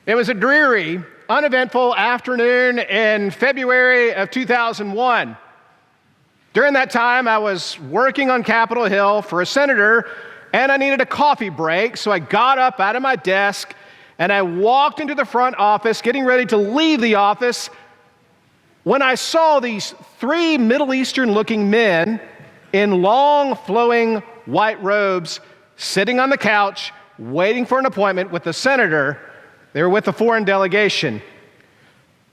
It was a dreary, uneventful afternoon in February of 2001. During that time, I was working on Capitol Hill for a senator, and I needed a coffee break, so I got up out of my desk and I walked into the front office, getting ready to leave the office, when I saw these three Middle Eastern-looking men in long, flowing white robes sitting on the couch, waiting for an appointment with the senator. They were with a foreign delegation.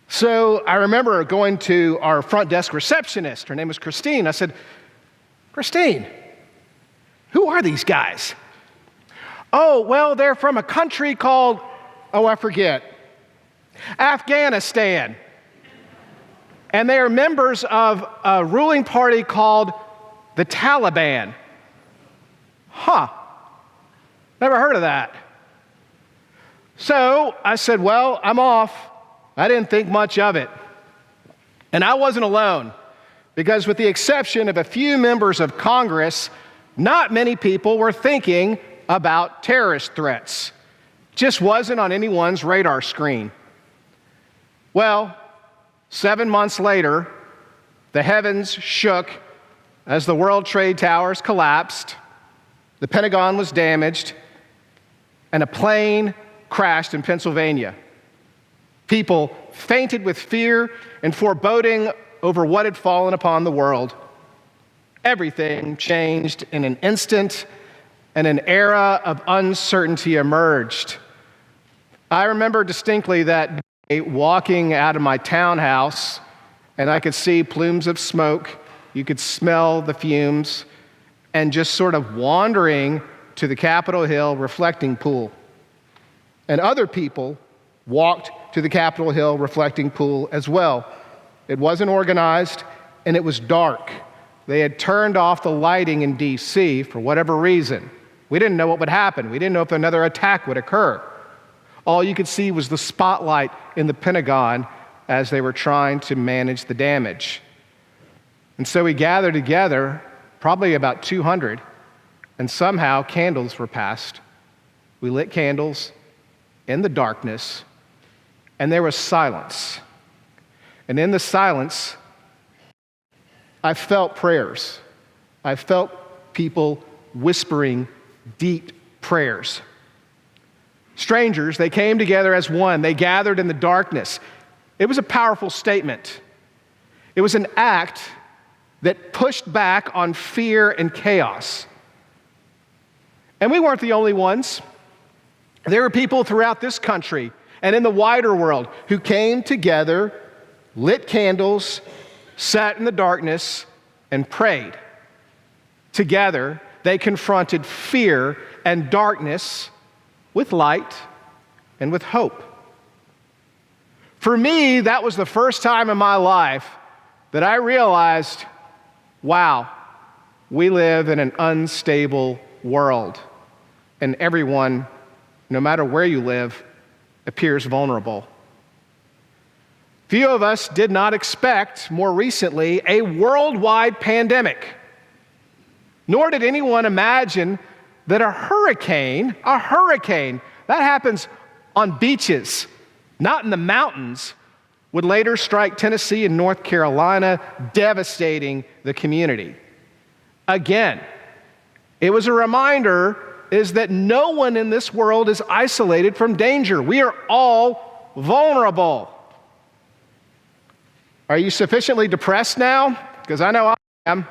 So I remember going to our front desk receptionist. Her name was Christine. I said, "Christine, who are these guys?" "Oh, well, they're from a country called," I forget, "Afghanistan. And they are members of a ruling party called the Taliban." Huh, never heard of that. So I said, "Well, I'm off." I didn't think much of it. And I wasn't alone, because with the exception of a few members of Congress, not many people were thinking about terrorist threats. Just wasn't on anyone's radar screen. Well, 7 months later, the heavens shook as the World Trade Towers collapsed, the Pentagon was damaged, and a plane crashed in Pennsylvania. People fainted with fear and foreboding over what had fallen upon the world. Everything changed in an instant, and an era of uncertainty emerged. I remember distinctly that day walking out of my townhouse, and I could see plumes of smoke. You could smell the fumes, and just sort of wandering to the Capitol Hill reflecting pool. And other people walked to the Capitol Hill reflecting pool as well. It wasn't organized, and it was dark. They had turned off the lighting in D.C. for whatever reason. We didn't know what would happen. We didn't know if another attack would occur. All you could see was the spotlight in the Pentagon as they were trying to manage the damage. And so we gathered together, probably about 200, and somehow candles were passed. We lit candles in the darkness, and there was silence. And in the silence, I felt prayers. I felt people whispering deep prayers. Strangers, they came together as one. They gathered in the darkness. It was a powerful statement. It was an act that pushed back on fear and chaos. And we weren't the only ones. There were people throughout this country and in the wider world who came together, lit candles, sat in the darkness, and prayed. Together, they confronted fear and darkness with light and with hope. For me, that was the first time in my life that I realized, wow, we live in an unstable world, and everyone, no matter where you live, appears vulnerable. Few of us did not expect, more recently, a worldwide pandemic. Nor did anyone imagine that a hurricane, that happens on beaches, not in the mountains, would later strike Tennessee and North Carolina, devastating the community. Again, it was a reminder is that no one in this world is isolated from danger. We are all vulnerable. Are you sufficiently depressed now? Because I know I am.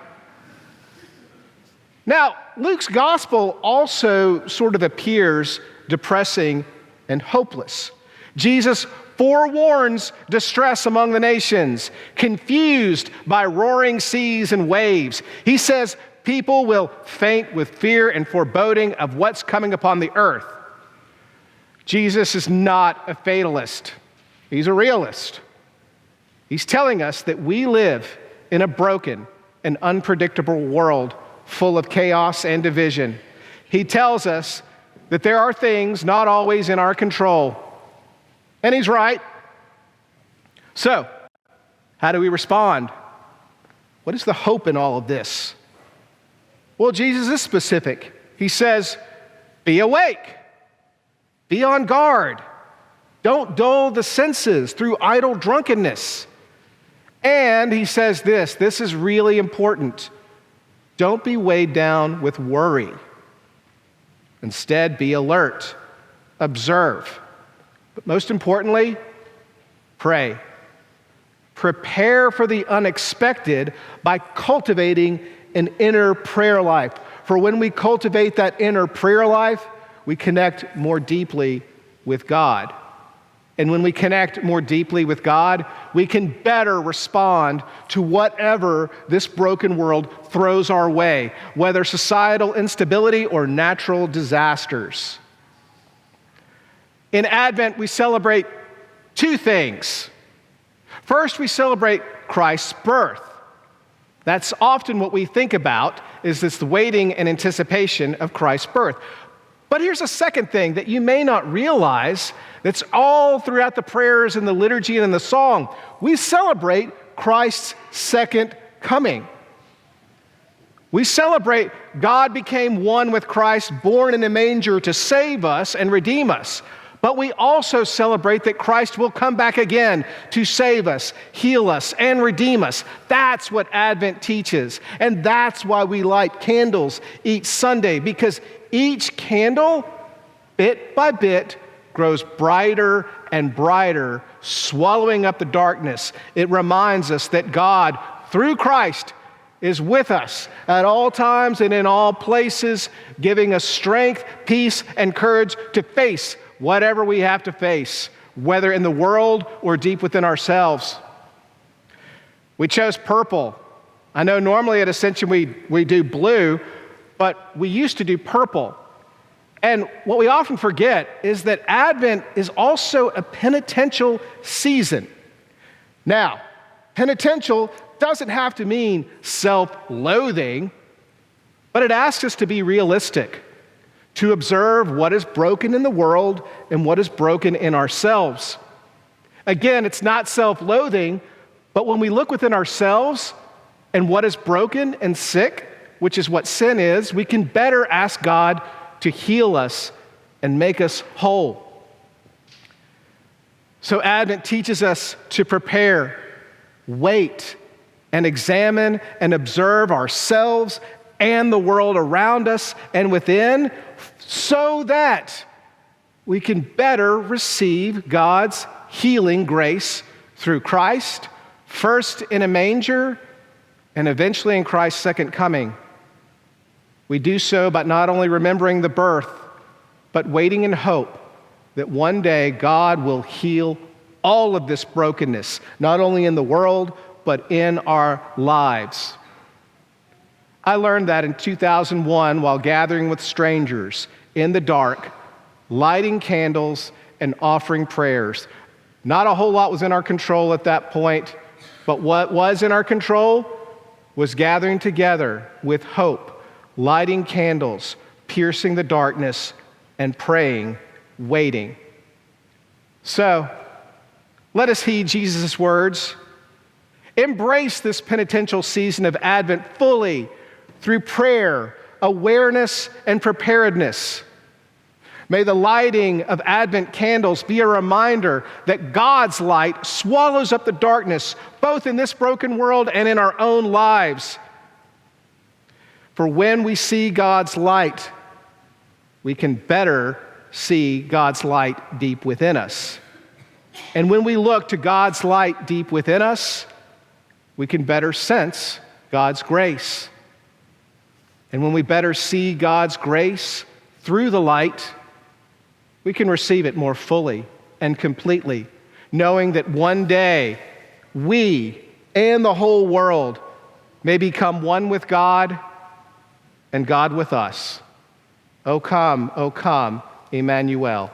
Now, Luke's gospel also sort of appears depressing and hopeless. Jesus forewarns distress among the nations, confused by roaring seas and waves. He says people will faint with fear and foreboding of what's coming upon the earth. Jesus is not a fatalist. He's a realist. He's telling us that we live in a broken and unpredictable world full of chaos and division. He tells us that there are things not always in our control. And he's right. So, how do we respond? What is the hope in all of this? Well, Jesus is specific. He says, be awake, be on guard, Don't dull the senses through idle drunkenness. And he says this is really important. Don't be weighed down with worry. Instead, be alert, observe. But most importantly, pray. Prepare for the unexpected by cultivating an inner prayer life. For when we cultivate that inner prayer life, we connect more deeply with God. And when we connect more deeply with God, we can better respond to whatever this broken world throws our way, whether societal instability or natural disasters. In Advent, we celebrate two things. First, we celebrate Christ's birth. That's often what we think about, is this waiting and anticipation of Christ's birth. But here's a second thing that you may not realize that's all throughout the prayers and the liturgy and in the song. We celebrate Christ's second coming. We celebrate God became one with Christ, born in a manger to save us and redeem us. But we also celebrate that Christ will come back again to save us, heal us, and redeem us. That's what Advent teaches. And that's why we light candles each Sunday, because each candle, bit by bit, grows brighter and brighter, swallowing up the darkness. It reminds us that God, through Christ, is with us at all times and in all places, giving us strength, peace, and courage to face whatever we have to face, whether in the world or deep within ourselves. We chose purple. I know normally at Ascension we do blue, but we used to do purple. And what we often forget is that Advent is also a penitential season. Now, penitential doesn't have to mean self-loathing, but it asks us to be realistic, to observe what is broken in the world and what is broken in ourselves. Again, it's not self-loathing, but when we look within ourselves and what is broken and sick, which is what sin is, we can better ask God to heal us and make us whole. So Advent teaches us to prepare, wait, and examine and observe ourselves and the world around us and within, so that we can better receive God's healing grace through Christ, first in a manger and eventually in Christ's second coming. We do so by not only remembering the birth, but waiting in hope that one day God will heal all of this brokenness, not only in the world, but in our lives. I learned that in 2001 while gathering with strangers in the dark, lighting candles and offering prayers. Not a whole lot was in our control at that point, but what was in our control was gathering together with hope, lighting candles, piercing the darkness, and praying, waiting. So, let us heed Jesus' words. Embrace this penitential season of Advent fully through prayer, awareness, and preparedness. May the lighting of Advent candles be a reminder that God's light swallows up the darkness, both in this broken world and in our own lives. For when we see God's light, we can better see God's light deep within us. And when we look to God's light deep within us, we can better sense God's grace. And when we better see God's grace through the light, we can receive it more fully and completely, knowing that one day we and the whole world may become one with God and God with us. O come, Emmanuel.